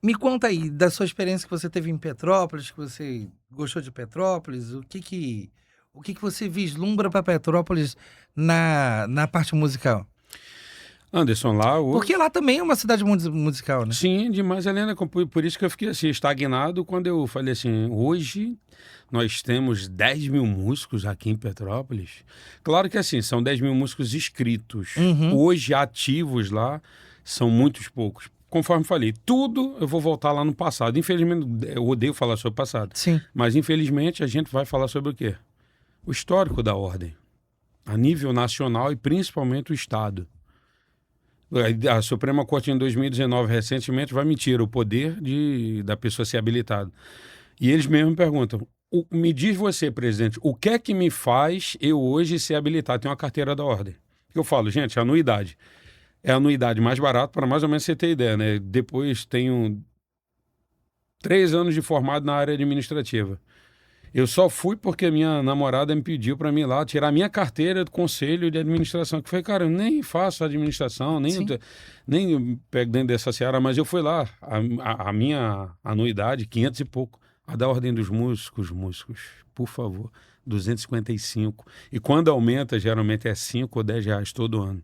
Me conta aí, da sua experiência que você teve em Petrópolis, que você gostou de Petrópolis, o que você vislumbra para Petrópolis na parte musical? Anderson, lá hoje... Porque lá também é uma cidade musical, né? Sim, demais, Helena. Por isso que eu fiquei assim, estagnado quando eu falei assim, hoje nós temos 10 mil músicos aqui em Petrópolis. Claro que assim, são 10 mil músicos inscritos. Uhum. Hoje, ativos lá, são muitos poucos. Conforme falei, tudo eu vou voltar lá no passado. Infelizmente, eu odeio falar sobre o passado. Sim. Mas infelizmente a gente vai falar sobre o quê? O histórico da ordem. A nível nacional e principalmente o Estado. A Suprema Corte em 2019, recentemente, vai mentir o poder da pessoa ser habilitada. E eles mesmos me perguntam, me diz você, presidente, o que é que me faz eu hoje ser habilitado? Tem uma carteira da ordem. Eu falo, gente, anuidade. É a anuidade mais barata, para mais ou menos você ter ideia, né? Depois tenho 3 anos de formado na área administrativa. Eu só fui porque minha namorada me pediu para mim ir lá tirar minha carteira do conselho de administração. Que foi, cara, eu nem faço administração, nem pego dentro dessa seara, mas eu fui lá. A minha anuidade, 500 e pouco. A da ordem dos músicos, por favor, 255. E quando aumenta, geralmente é 5 ou 10 reais todo ano.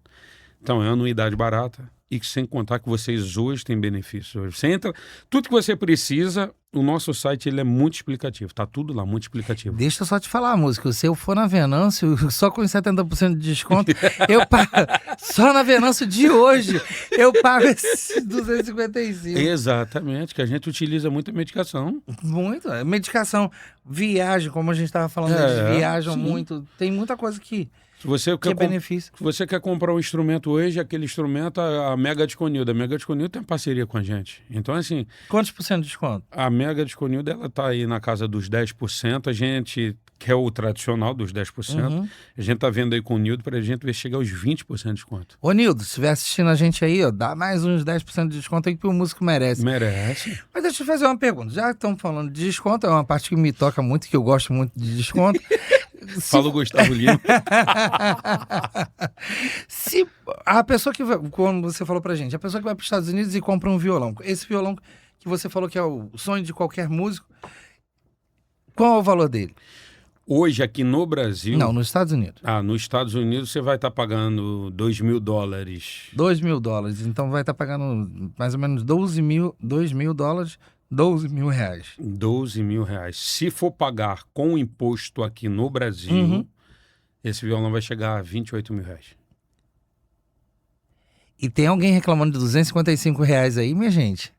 Então, é uma anuidade barata e sem contar que vocês hoje têm benefícios. Você entra, tudo que você precisa, o nosso site ele é muito explicativo. Tá tudo lá, muito explicativo. Deixa eu só te falar, música. Se eu for na Venâncio, só com 70% de desconto, eu pago. Só na Venâncio de hoje, eu pago esses 255. Exatamente, que a gente utiliza muita medicação. Muito. Medicação, viagem, como a gente estava falando, eles viajam sim. muito. Tem muita coisa que que é benefício. Se você quer comprar um instrumento hoje, aquele instrumento, a Mega Disconilda. A Mega Disconilda tem parceria com a gente. Então, assim... Quantos por cento de desconto? A Mega Disconilda, ela tá aí na casa dos 10%. A gente, que é o tradicional dos 10%, a gente tá vendo aí com o Nildo pra gente ver chegar aos 20% de desconto. Ô, Nildo, se estiver assistindo a gente aí, ó, dá mais uns 10% de desconto aí que o músico merece. Merece. Mas deixa eu fazer uma pergunta. Já que estamos falando de desconto, é uma parte que me toca muito, que eu gosto muito de desconto. Fala o Gustavo Lima. Se a pessoa que vai, como você falou pra gente, a pessoa que vai para os Estados Unidos e compra um violão, esse violão que você falou que é o sonho de qualquer músico, qual é o valor dele? Hoje, aqui no Brasil... Não, nos Estados Unidos. Nos Estados Unidos você vai estar pagando $2.000. $2.000. Então vai estar pagando mais ou menos $2.000, R$12.000. R$12.000. Se for pagar com imposto aqui no Brasil, esse violão vai chegar a R$28.000. E tem alguém reclamando de R$255 aí, minha gente?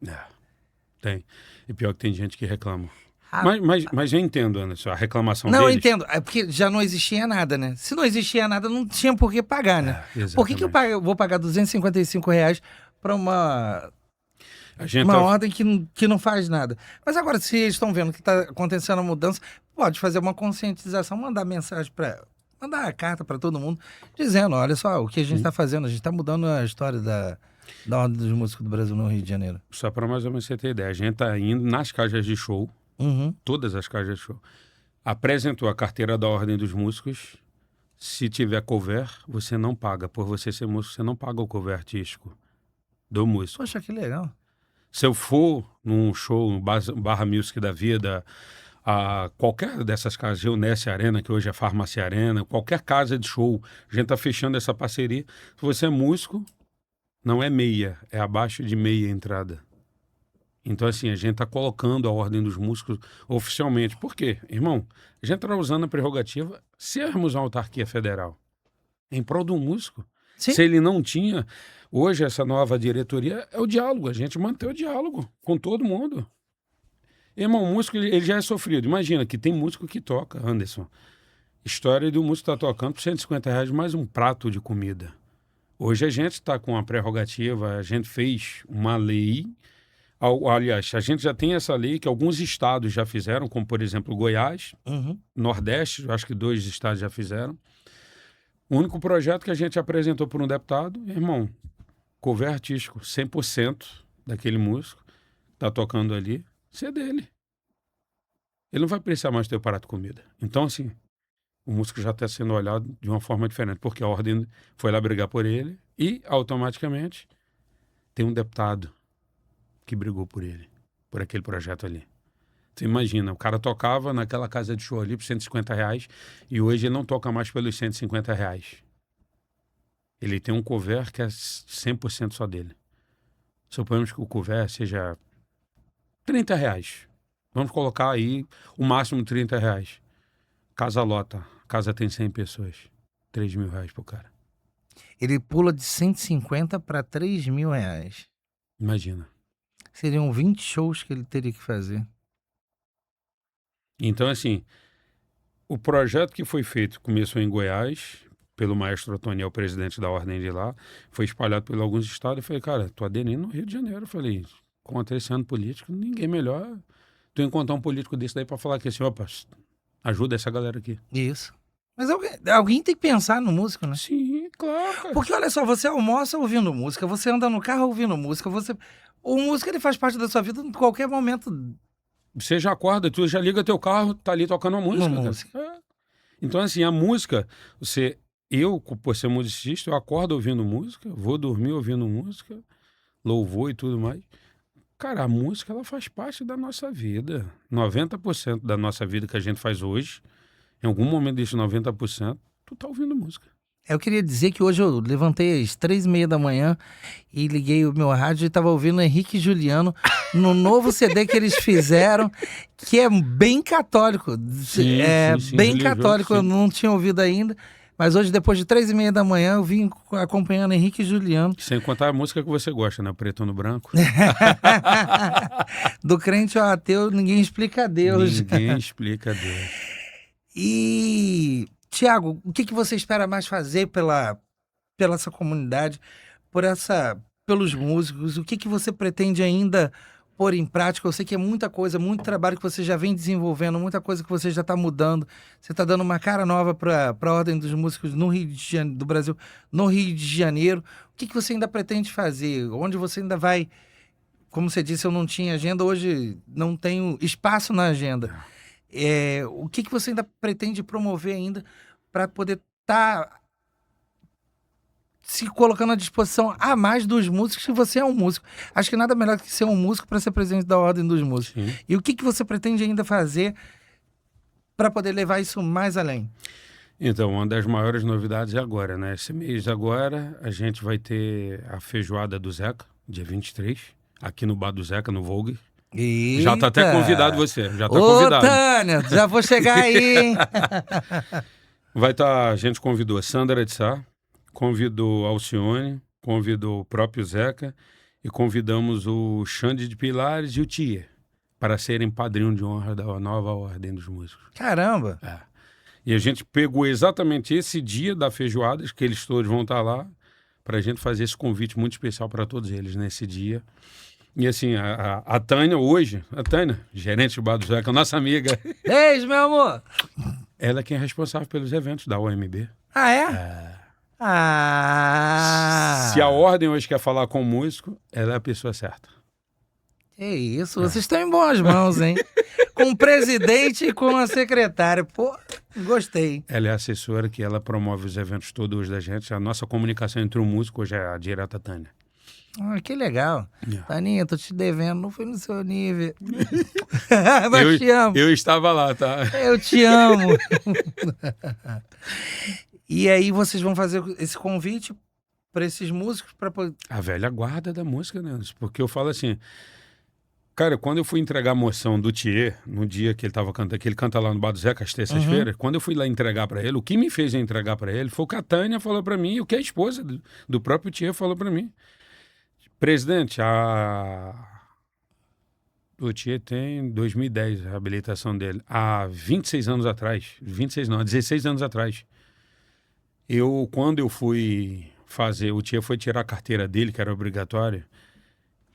Tem. E pior que tem gente que reclama. Mas eu entendo, Anderson, a reclamação não, deles. Eu entendo. É porque já não existia nada, né? Se não existia nada, não tinha por que pagar, né? Por que eu vou pagar R$255 para uma ordem que não faz nada? Mas agora, se eles estão vendo que está acontecendo a mudança, pode fazer uma conscientização, mandar mensagem mandar a carta para todo mundo, dizendo, olha só, o que a gente está fazendo, a gente está mudando a história da Ordem dos Músicos do Brasil no Rio de Janeiro. Só para mais ou menos você ter ideia, a gente está indo nas casas de show, todas as casas de show, apresentou a carteira da Ordem dos Músicos, se tiver cover, você não paga, por você ser músico, você não paga o cover artístico do músico. Poxa, que legal. Se eu for num show, um Barra Music da vida, a qualquer dessas casas, Geonesse Arena, que hoje é Farmácia Arena, qualquer casa de show, a gente está fechando essa parceria. Se você é músico, não é meia, é abaixo de meia entrada. Então, assim, a gente está colocando a Ordem dos Músicos oficialmente. Por quê? Irmão, a gente está usando a prerrogativa, sermos uma autarquia federal, em prol do músico. Sim. Se ele não tinha, hoje essa nova diretoria é o diálogo, a gente mantém o diálogo com todo mundo. Irmão, o músico ele já é sofrido. Imagina que tem músico que toca, Anderson. História do músico tá tocando por R$150 mais um prato de comida. Hoje a gente está com a prerrogativa, a gente fez uma lei. Aliás, a gente já tem essa lei que alguns estados já fizeram, como por exemplo Goiás, Nordeste, acho que 2 estados já fizeram. O único projeto que a gente apresentou por um deputado, irmão, cover artístico, 100% daquele músico tá tocando ali, isso é dele. Ele não vai precisar mais ter o prato de comida. Então, assim, o músico já está sendo olhado de uma forma diferente, porque a ordem foi lá brigar por ele e, automaticamente, tem um deputado que brigou por ele. por aquele projeto ali. Você imagina, o cara tocava naquela casa de show ali por R$150 e hoje ele não toca mais pelos R$150. Ele tem um cover que é 100% só dele. Suponhamos que o cover seja R$30. Vamos colocar aí o máximo R$30. Casa lota, casa tem 100 pessoas. R$3.000 pro cara. Ele pula de 150 para R$3.000. Imagina. Seriam 20 shows que ele teria que fazer. Então, assim, o projeto que foi feito começou em Goiás, pelo maestro Otoniel, presidente da ordem de lá, foi espalhado por alguns estados. Eu falei, cara, tô aderindo no Rio de Janeiro. Eu falei, contra esse ano político, ninguém melhor tu encontrar um político desse daí pra falar que assim, opa, ajuda essa galera aqui. Isso. Mas alguém tem que pensar no músico, né? Sim, claro, cara. Porque olha só, você almoça ouvindo música, você anda no carro ouvindo música, o músico ele faz parte da sua vida em qualquer momento. Você já acorda, tu já liga teu carro, tá ali tocando uma música. Uma cara. música. É. Então, assim, a música, eu, por ser musicista, eu acordo ouvindo música, vou dormir ouvindo música, louvor e tudo mais. Cara, a música, ela faz parte da nossa vida. 90% da nossa vida que a gente faz hoje, em algum momento desses 90%, tu tá ouvindo música. Eu queria dizer que hoje eu levantei às 3h30 da manhã e liguei o meu rádio e estava ouvindo Henrique e Juliano no novo CD que eles fizeram, que é bem católico. Sim, sim, bem religioso, católico, eu sim. não tinha ouvido ainda. Mas hoje, depois de 3h30 da manhã, eu vim acompanhando Henrique e Juliano. Sem contar a música que você gosta, né? Preto no branco. Do crente ao ateu, ninguém explica a Deus. Ninguém explica a Deus. E, Tiago, o que você espera mais fazer pela essa comunidade, pelos músicos? O que você pretende ainda pôr em prática? Eu sei que é muita coisa, muito trabalho que você já vem desenvolvendo, muita coisa que você já está mudando. Você está dando uma cara nova para a Ordem dos Músicos no Rio de Janeiro, do Brasil, no Rio de Janeiro. O que você ainda pretende fazer? Onde você ainda vai? Como você disse, eu não tinha agenda, hoje não tenho espaço na agenda. O que você ainda pretende promover ainda para poder estar se colocando à disposição a mais dos músicos, que você é um músico. Acho que nada melhor que ser um músico para ser presidente da Ordem dos Músicos. Sim. E o que você pretende ainda fazer para poder levar isso mais além? Então, uma das maiores novidades é agora, né? Esse mês agora, a gente vai ter a feijoada do Zeca, dia 23, aqui no Bar do Zeca, no Vogue. Eita. Já tá até convidado você, já tá Ô, convidado. Tânia, já vou chegar aí, hein? Vai estar, a gente convidou a Sandra de Sá, convidou a Alcione, convidou o próprio Zeca e convidamos o Xande de Pilares e o Tia para serem padrinho de honra da nova Ordem dos Músicos. Caramba! E a gente pegou exatamente esse dia da feijoada, que eles todos vão estar lá, para a gente fazer esse convite muito especial para todos eles nesse dia. E assim, a Tânia hoje, gerente do Bar do Zeca, nossa amiga, Beijo, meu amor! ela é quem é responsável pelos eventos da OMB. Ah, é? Ah! Se a Ordem hoje quer falar com o músico, ela é a pessoa certa. É isso, vocês estão em boas mãos, hein? Com o presidente e com a secretária. Pô, gostei. Ela é a assessora que ela promove os eventos todos da gente. A nossa comunicação entre o músico hoje é a direta Tânia. Ah, que legal. Yeah. Taninha, tô te devendo, não foi no seu nível. Mas te amo. Eu estava lá, tá? Eu te amo. E aí vocês vão fazer esse convite para esses músicos para poder... A velha guarda da música, né? Porque eu falo assim, cara, quando eu fui entregar a moção do Thier, no dia que ele tava cantando, que ele canta lá no Bar do Zeca às terças-feiras, quando eu fui lá entregar para ele, o que me fez entregar para ele foi o que a Tânia falou para mim e o que a esposa do próprio Thier falou para mim. Presidente, o Thier tem 2010 a habilitação dele. Há 26 anos atrás, 16 anos atrás, quando eu fui fazer, o Thier foi tirar a carteira dele, que era obrigatória,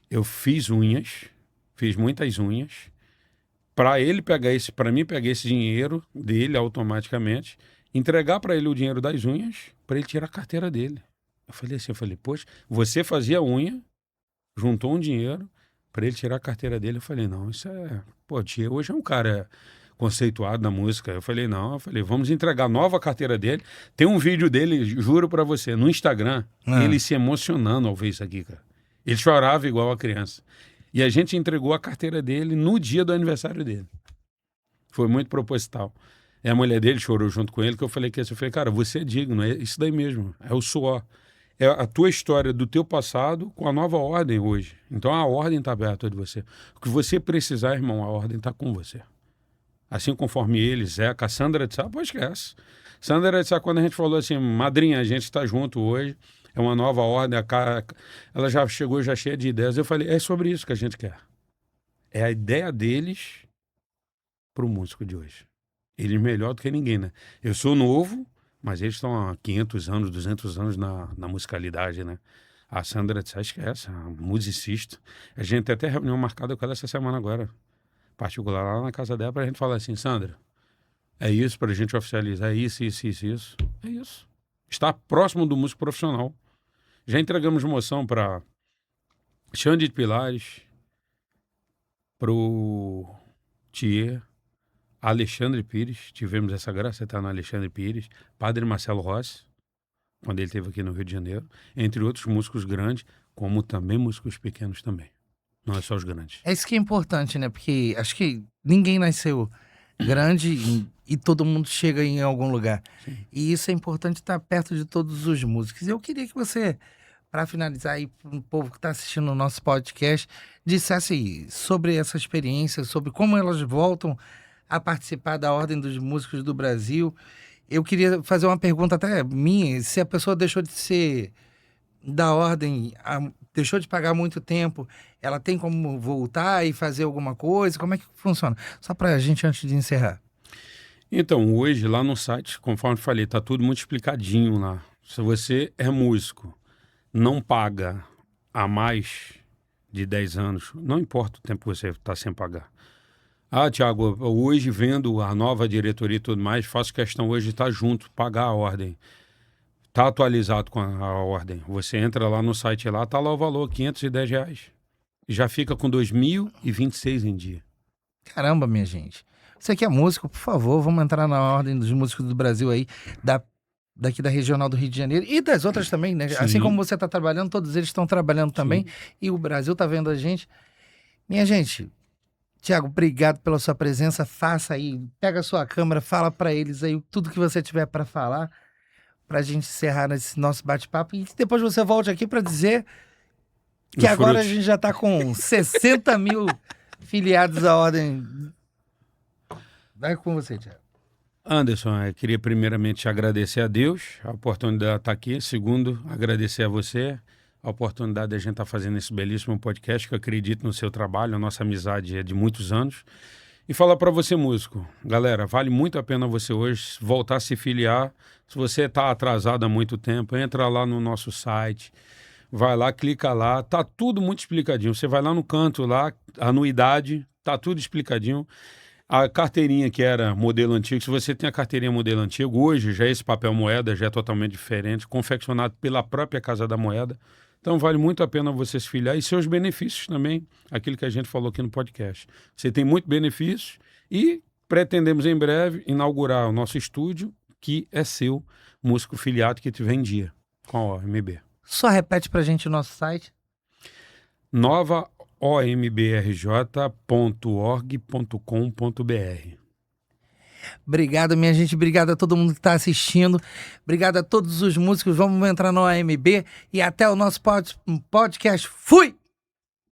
eu fiz muitas unhas, para mim pegar esse dinheiro dele automaticamente, entregar para ele o dinheiro das unhas, para ele tirar a carteira dele. Eu falei, poxa, você fazia unha, juntou um dinheiro para ele tirar a carteira dele. Eu falei, não, isso é... Pô, Thier hoje é um cara conceituado na música. Eu falei, vamos entregar a nova carteira dele. Tem um vídeo dele, juro para você, no Instagram, ele se emocionando ao ver isso aqui, cara. Ele chorava igual a criança. E a gente entregou a carteira dele no dia do aniversário dele. Foi muito proposital. E a mulher dele chorou junto com ele, que eu falei que eu falei, cara, você é digno, é isso daí mesmo, é o suor. É a tua história do teu passado com a nova ordem hoje. Então a ordem está aberta de você. O que você precisar, irmão, a ordem está com você. Assim conforme ele, Zé, Cassandra de Sá, pô, esquece. Sandra de Sá, quando a gente falou assim, madrinha, a gente está junto hoje, é uma nova ordem, ela já chegou já cheia de ideias. Eu falei, é sobre isso que a gente quer. É a ideia deles para o músico de hoje. Eles melhor do que ninguém, né? Eu sou novo, mas eles estão há 500 anos, 200 anos na musicalidade, né? A Sandra de Sá, esquece, a musicista. A gente tem até reunião marcada com ela essa semana agora, particular, lá na casa dela, para a gente falar assim, Sandra, é isso para a gente oficializar, é isso. É isso. Está próximo do músico profissional. Já entregamos moção para Xande de Pilares, para o Thier, Alexandre Pires, tivemos essa graça, está no Alexandre Pires, Padre Marcelo Rossi, quando ele esteve aqui no Rio de Janeiro, entre outros músicos grandes, como também músicos pequenos também. Não é só os grandes. É isso que é importante, né? Porque acho que ninguém nasceu grande e todo mundo chega em algum lugar. Sim. E isso é importante estar perto de todos os músicos. Eu queria que você, para finalizar aí para o povo que está assistindo o nosso podcast, dissesse sobre essa experiência, sobre como elas voltam a participar da Ordem dos Músicos do Brasil. Eu queria fazer uma pergunta até minha, se a pessoa deixou de ser da Ordem, deixou de pagar há muito tempo, ela tem como voltar e fazer alguma coisa? Como é que funciona? Só para a gente, antes de encerrar. Então, hoje, lá no site, conforme eu falei, está tudo muito explicadinho lá. Se você é músico, não paga há mais de 10 anos, não importa o tempo que você está sem pagar. Ah, Tiago, hoje vendo a nova diretoria e tudo mais, faço questão hoje de estar junto, pagar a ordem. Está atualizado com a ordem. Você entra lá no site lá, está lá o valor, R$510. E já fica com 2026 em dia. Caramba, minha gente. Você que é músico, por favor, vamos entrar na Ordem dos Músicos do Brasil aí, daqui da Regional do Rio de Janeiro e das outras também, né? Sim. Assim como você está trabalhando, todos eles estão trabalhando também. Sim. E o Brasil está vendo a gente. Minha gente, Tiago, obrigado pela sua presença. Faça aí, pega a sua câmera, fala para eles aí tudo que você tiver para falar, para a gente encerrar esse nosso bate-papo. E depois você volte aqui para dizer que agora a gente já está com 60 mil filiados à Ordem. Vai com você, Tiago. Anderson, eu queria primeiramente agradecer a Deus a oportunidade de estar aqui. Segundo, agradecer a você a oportunidade de a gente estar fazendo esse belíssimo podcast, que eu acredito no seu trabalho, a nossa amizade é de muitos anos. E falar para você, músico, galera, vale muito a pena você hoje voltar a se filiar. Se você está atrasado há muito tempo, entra lá no nosso site, vai lá, clica lá, tá tudo muito explicadinho. Você vai lá no canto, lá, anuidade, tá tudo explicadinho. A carteirinha que era modelo antigo, se você tem a carteirinha modelo antigo, hoje já esse papel moeda já é totalmente diferente, confeccionado pela própria Casa da Moeda. Então vale muito a pena você se filiar e seus benefícios também, aquilo que a gente falou aqui no podcast. Você tem muito benefício e pretendemos em breve inaugurar o nosso estúdio, que é seu, músico filiado que tiver em dia com a OMB. Só repete pra gente o nosso site. novaombrj.org.com.br. Obrigado, minha gente. Obrigado a todo mundo que está assistindo. Obrigado a todos os músicos. Vamos entrar no AMB e até o nosso podcast. Fui!